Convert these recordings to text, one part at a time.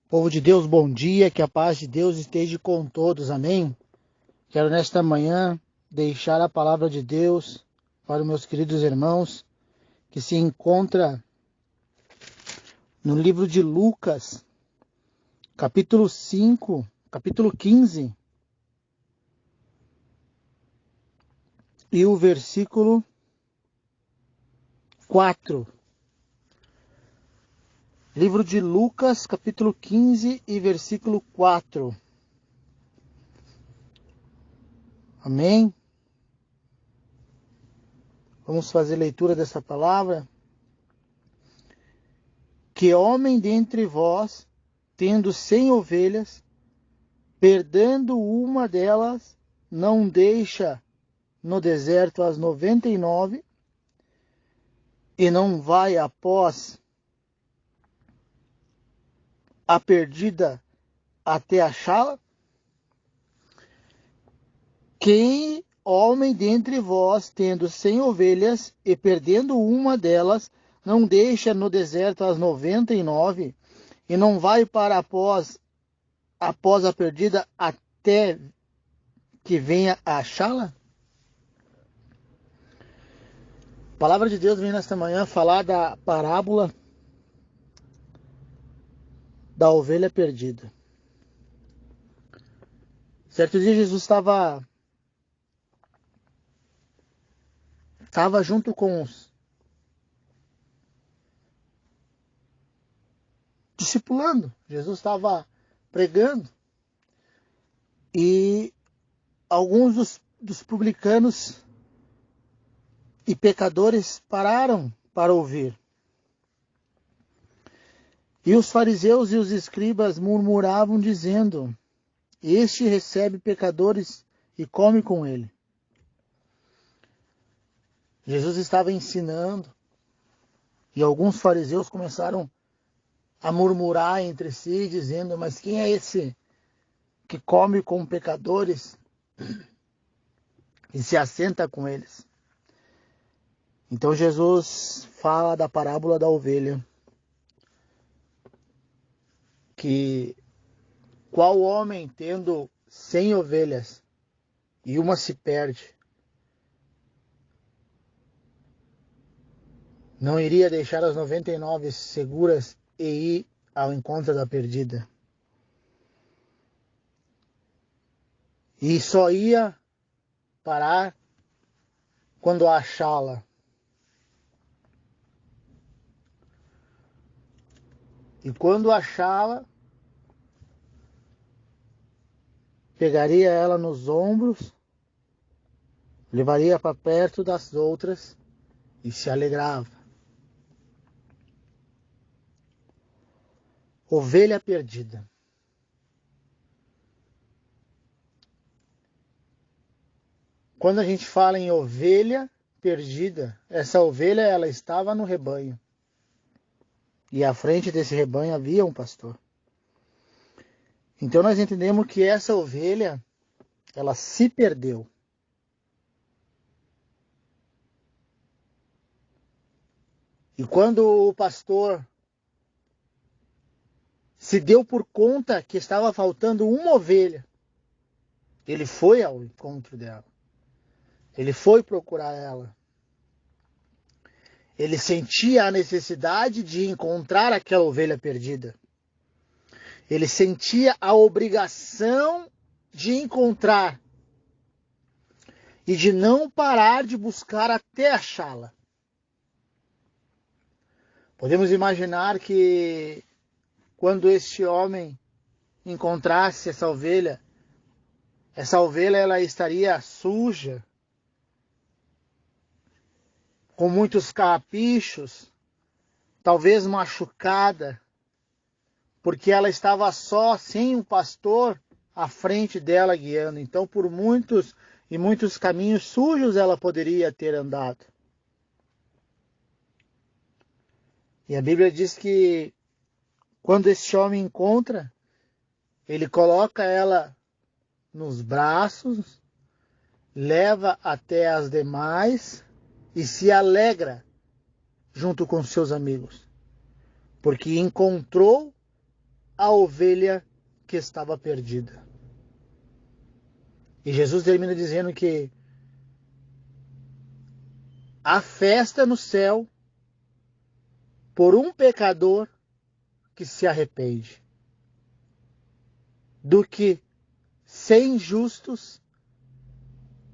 Povo de Deus, bom dia, que a paz de Deus esteja com todos, amém? Quero nesta manhã deixar a palavra de Deus para os meus queridos irmãos, que se encontra no livro de Lucas, capítulo 5, capítulo 15, e o versículo 4. Livro de Lucas, capítulo 15 e versículo 4. Amém? Vamos fazer leitura dessa palavra. Que homem dentre vós, tendo 100 ovelhas, perdendo uma delas, não deixa no deserto as 99 e não vai após a perdida até achá-la? Quem homem dentre vós, tendo 100 ovelhas e perdendo uma delas, não deixa no deserto as 99 e não vai para após a perdida até que venha a achá-la? A palavra de Deus vem nesta manhã falar da parábola da ovelha perdida. Certo dia Jesus estava junto com os discipulando. Jesus estava pregando e alguns dos publicanos e pecadores pararam para ouvir. E os fariseus e os escribas murmuravam dizendo: este recebe pecadores e come com ele. Jesus estava ensinando e alguns fariseus começaram a murmurar entre si, dizendo: mas quem é esse que come com pecadores e se assenta com eles? Então Jesus fala da parábola da ovelha, que qual homem tendo 100 ovelhas e uma se perde, não iria deixar as 99 seguras e ir ao encontro da perdida? E só ia parar quando achá-la. E quando achá-la, pegaria ela nos ombros, levaria para perto das outras e se alegrava. Ovelha perdida. Quando a gente fala em ovelha perdida, essa ovelha ela estava no rebanho. E à frente desse rebanho havia um pastor. Então nós entendemos que essa ovelha, ela se perdeu. E quando o pastor se deu por conta que estava faltando uma ovelha, ele foi ao encontro dela. Ele foi procurar ela. Ele sentia a necessidade de encontrar aquela ovelha perdida. Ele sentia a obrigação de encontrar e de não parar de buscar até achá-la. Podemos imaginar que quando este homem encontrasse essa ovelha ela estaria suja, com muitos carrapichos, talvez machucada, porque ela estava só, sem um pastor à frente dela guiando. Então, por muitos e muitos caminhos sujos ela poderia ter andado. E a Bíblia diz que quando este homem encontra, ele coloca ela nos braços, leva até as demais e se alegra junto com seus amigos, porque encontrou a ovelha que estava perdida. E Jesus termina dizendo que há festa no céu por um pecador que se arrepende, do que 100 justos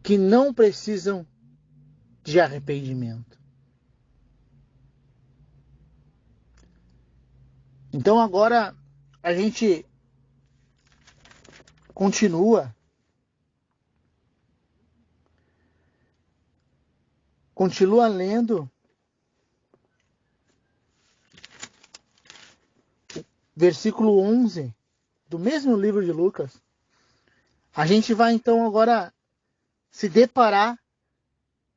que não precisam de arrependimento. Então agora a gente continua lendo versículo 11 do mesmo livro de Lucas. A gente vai então agora se deparar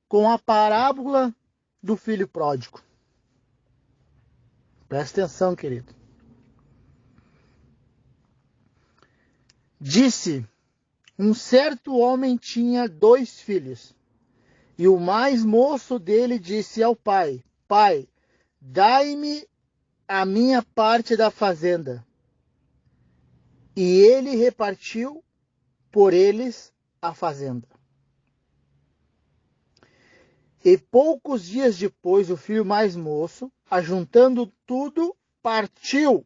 com a parábola do filho pródigo. Presta atenção, querido. Disse: um certo homem tinha 2 filhos, e o mais moço dele disse ao pai: Pai, dai-me a minha parte da fazenda. E ele repartiu por eles a fazenda. E poucos dias depois, o filho mais moço, ajuntando tudo, partiu.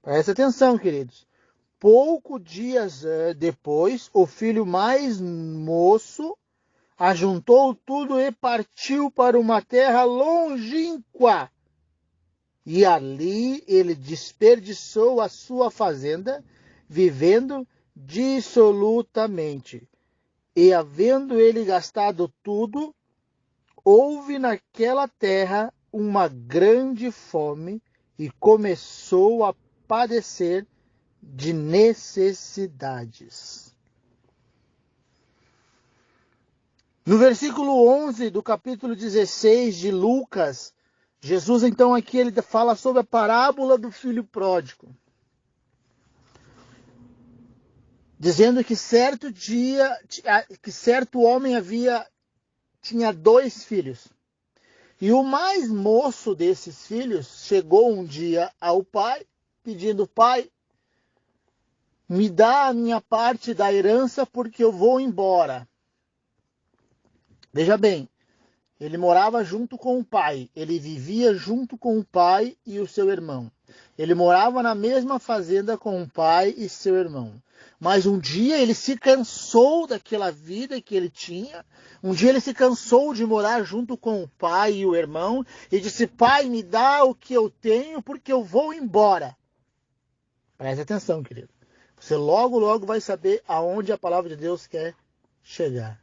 Presta atenção, queridos. Poucos dias depois, o filho mais moço ajuntou tudo e partiu para uma terra longínqua. E ali ele desperdiçou a sua fazenda, vivendo dissolutamente. E havendo ele gastado tudo, houve naquela terra uma grande fome e começou a padecer de necessidades. No versículo 11 do capítulo 16 de Lucas, Jesus então aqui ele fala sobre a parábola do filho pródigo, dizendo que certo homem tinha 2 filhos. E o mais moço desses filhos chegou um dia ao pai, pedindo: Pai, me dá a minha parte da herança porque eu vou embora. Veja bem, ele morava junto com o pai, ele vivia junto com o pai e o seu irmão. Ele morava na mesma fazenda com o pai e seu irmão. Mas um dia ele se cansou daquela vida que ele tinha. Um dia ele se cansou de morar junto com o pai e o irmão e disse: Pai, me dá o que eu tenho porque eu vou embora. Preste atenção, querido. Você logo vai saber aonde a palavra de Deus quer chegar.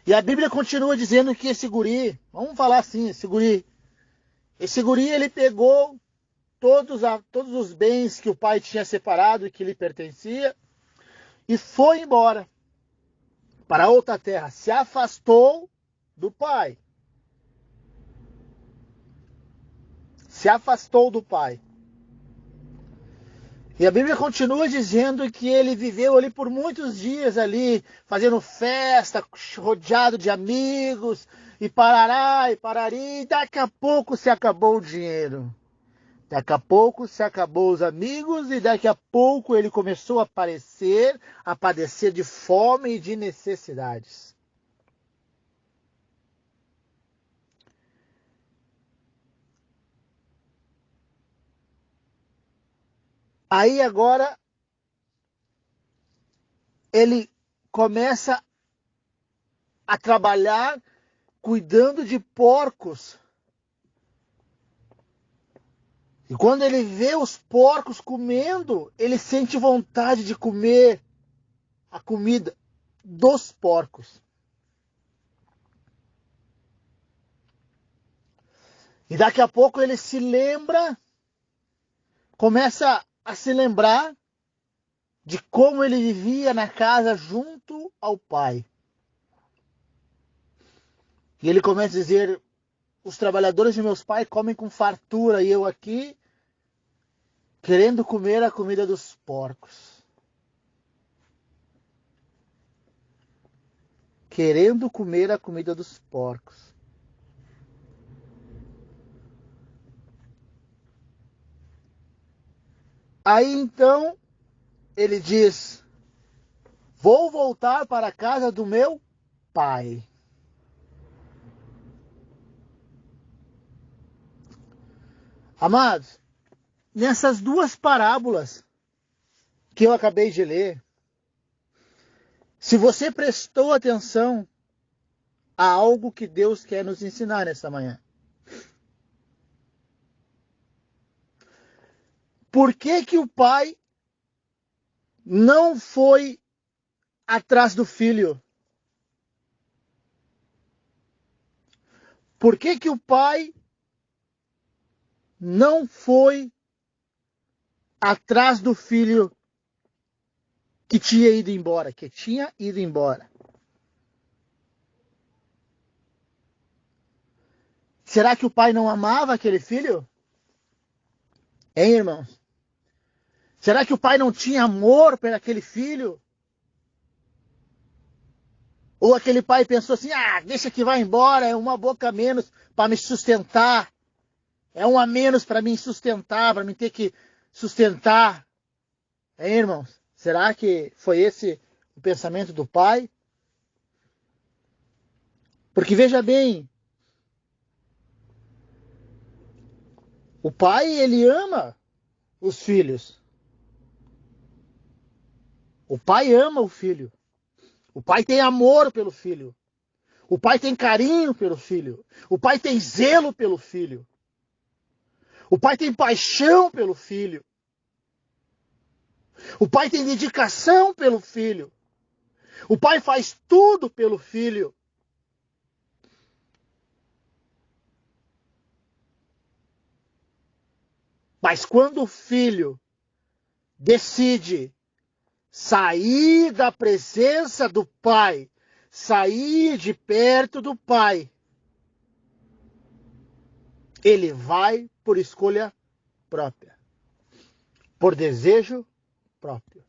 E a Bíblia continua dizendo que esse guri, vamos falar assim, esse guri ele pegou todos os bens que o pai tinha separado e que lhe pertencia e foi embora para outra terra, se afastou do pai. Se afastou do pai. E a Bíblia continua dizendo que ele viveu ali por muitos dias ali, fazendo festa, rodeado de amigos, e parará, e parari, e daqui a pouco se acabou o dinheiro. Daqui a pouco se acabou os amigos, e daqui a pouco ele começou a padecer de fome e de necessidades. Aí agora ele começa a trabalhar cuidando de porcos. E quando ele vê os porcos comendo, ele sente vontade de comer a comida dos porcos. E daqui a pouco ele se lembra, começa a se lembrar de como ele vivia na casa junto ao pai. E ele começa a dizer: os trabalhadores de meus pais comem com fartura e eu aqui querendo comer a comida dos porcos. Querendo comer a comida dos porcos. Aí então ele diz: vou voltar para a casa do meu pai. Amados, nessas duas parábolas que eu acabei de ler, se você prestou atenção a algo que Deus quer nos ensinar nessa manhã. Por que que o pai não foi atrás do filho? Por que que o pai não foi atrás do filho que tinha ido embora, Será que o pai não amava aquele filho? Hein, irmãos? Será que o pai não tinha amor por aquele filho? Ou aquele pai pensou assim: ah, deixa que vai embora, é uma boca a menos para me sustentar. É um a menos para me sustentar, para me ter que sustentar. Hein, irmãos? Será que foi esse o pensamento do pai? Porque veja bem, o pai, ele ama os filhos. O pai ama o filho. O pai tem amor pelo filho. O pai tem carinho pelo filho. O pai tem zelo pelo filho. O pai tem paixão pelo filho. O pai tem dedicação pelo filho. O pai faz tudo pelo filho. Mas quando o filho decide sair da presença do pai, sair de perto do pai, ele vai por escolha própria, por desejo próprio.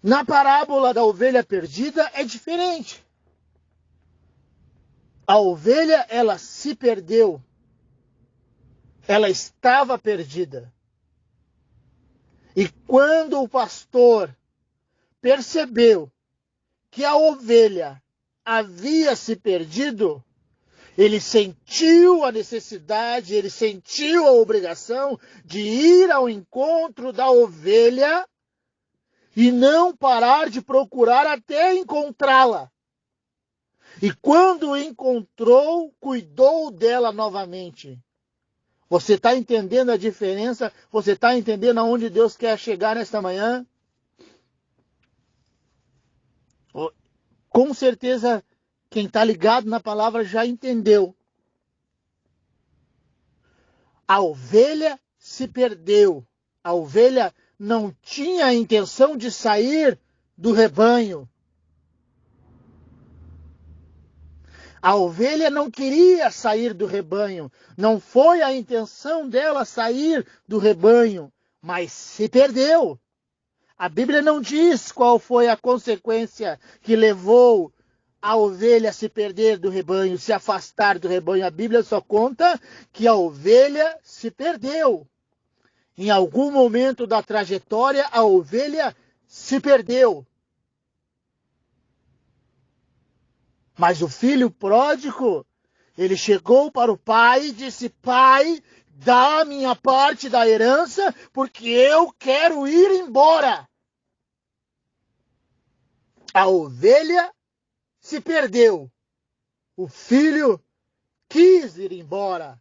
Na parábola da ovelha perdida é diferente. A ovelha, ela se perdeu. Ela estava perdida. E quando o pastor percebeu que a ovelha havia se perdido, ele sentiu a necessidade, ele sentiu a obrigação de ir ao encontro da ovelha e não parar de procurar até encontrá-la. E quando encontrou, cuidou dela novamente. Você está entendendo a diferença? Você está entendendo aonde Deus quer chegar nesta manhã? Com certeza, quem está ligado na palavra já entendeu. A ovelha se perdeu. A ovelha não tinha a intenção de sair do rebanho. A ovelha não queria sair do rebanho. Não foi a intenção dela sair do rebanho, mas se perdeu. A Bíblia não diz qual foi a consequência que levou a ovelha a se perder do rebanho, se afastar do rebanho. A Bíblia só conta que a ovelha se perdeu. Em algum momento da trajetória, a ovelha se perdeu. Mas o filho pródigo, ele chegou para o pai e disse: pai, dá a minha parte da herança, porque eu quero ir embora. A ovelha se perdeu. O filho quis ir embora.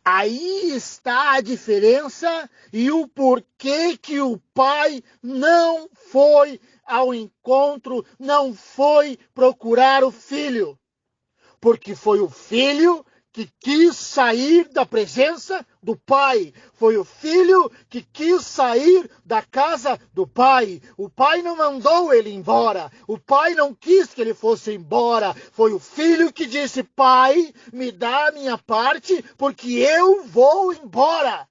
Aí está a diferença e o porquê que o pai não foi ao encontro, não foi procurar o filho. Porque foi o filho que quis sair da presença do pai. Foi o filho que quis sair da casa do pai. O pai não mandou ele embora. O pai não quis que ele fosse embora. Foi o filho que disse: pai, me dá a minha parte, porque eu vou embora.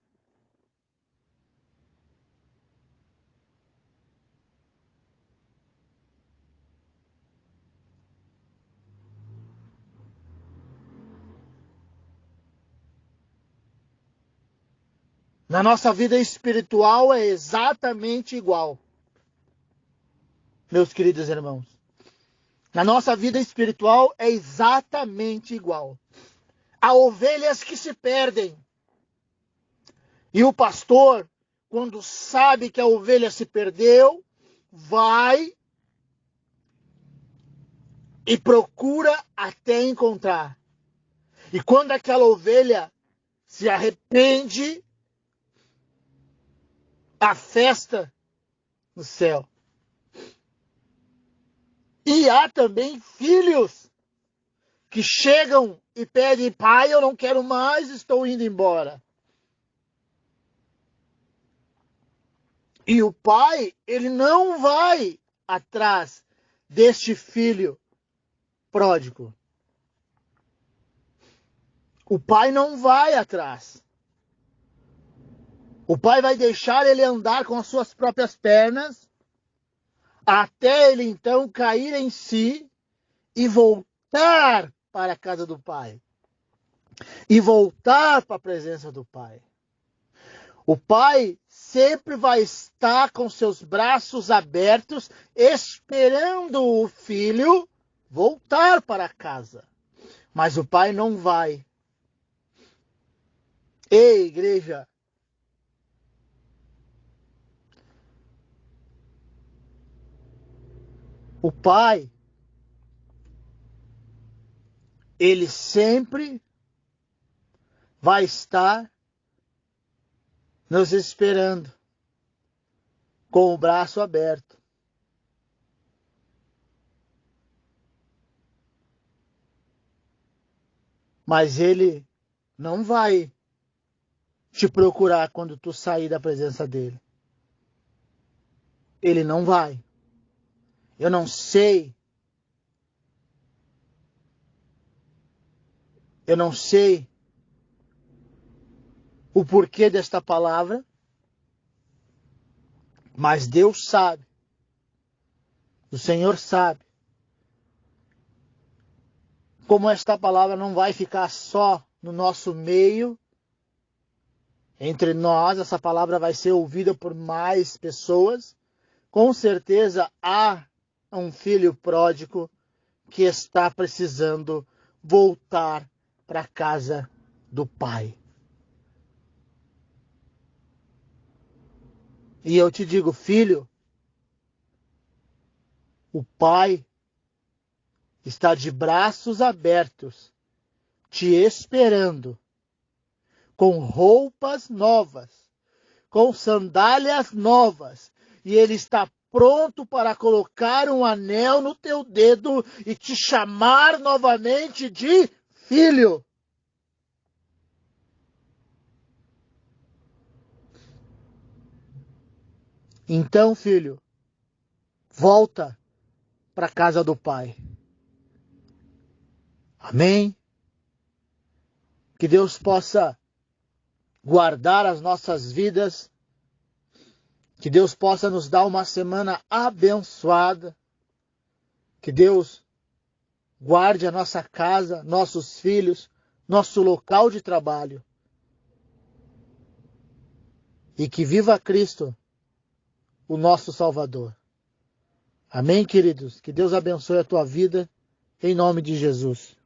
Na nossa vida espiritual é exatamente igual. Meus queridos irmãos. Na nossa vida espiritual é exatamente igual. Há ovelhas que se perdem. E o pastor, quando sabe que a ovelha se perdeu, vai e procura até encontrar. E quando aquela ovelha se arrepende, há festa no céu. E há também filhos que chegam e pedem: pai, eu não quero mais, estou indo embora. E o pai, ele não vai atrás deste filho pródigo. O pai não vai atrás. O pai vai deixar ele andar com as suas próprias pernas, até ele então cair em si e voltar para a casa do pai. E voltar para a presença do pai. O pai sempre vai estar com seus braços abertos, esperando o filho voltar para casa. Mas o pai não vai. Ei, igreja! O pai, ele sempre vai estar nos esperando com o braço aberto. Mas ele não vai te procurar quando tu sair da presença dele. Ele não vai. Eu não sei. Eu não sei o porquê desta palavra, mas Deus sabe. O Senhor sabe. Como esta palavra não vai ficar só no nosso meio, entre nós, essa palavra vai ser ouvida por mais pessoas. Com certeza há um filho pródigo que está precisando voltar para a casa do pai. E eu te digo, filho, o pai está de braços abertos, te esperando, com roupas novas, com sandálias novas, e ele está pronto para colocar um anel no teu dedo e te chamar novamente de filho. Então, filho, volta para a casa do pai. Amém? Que Deus possa guardar as nossas vidas. Que Deus possa nos dar uma semana abençoada. Que Deus guarde a nossa casa, nossos filhos, nosso local de trabalho. E que viva Cristo, o nosso Salvador. Amém, queridos? Que Deus abençoe a tua vida, em nome de Jesus.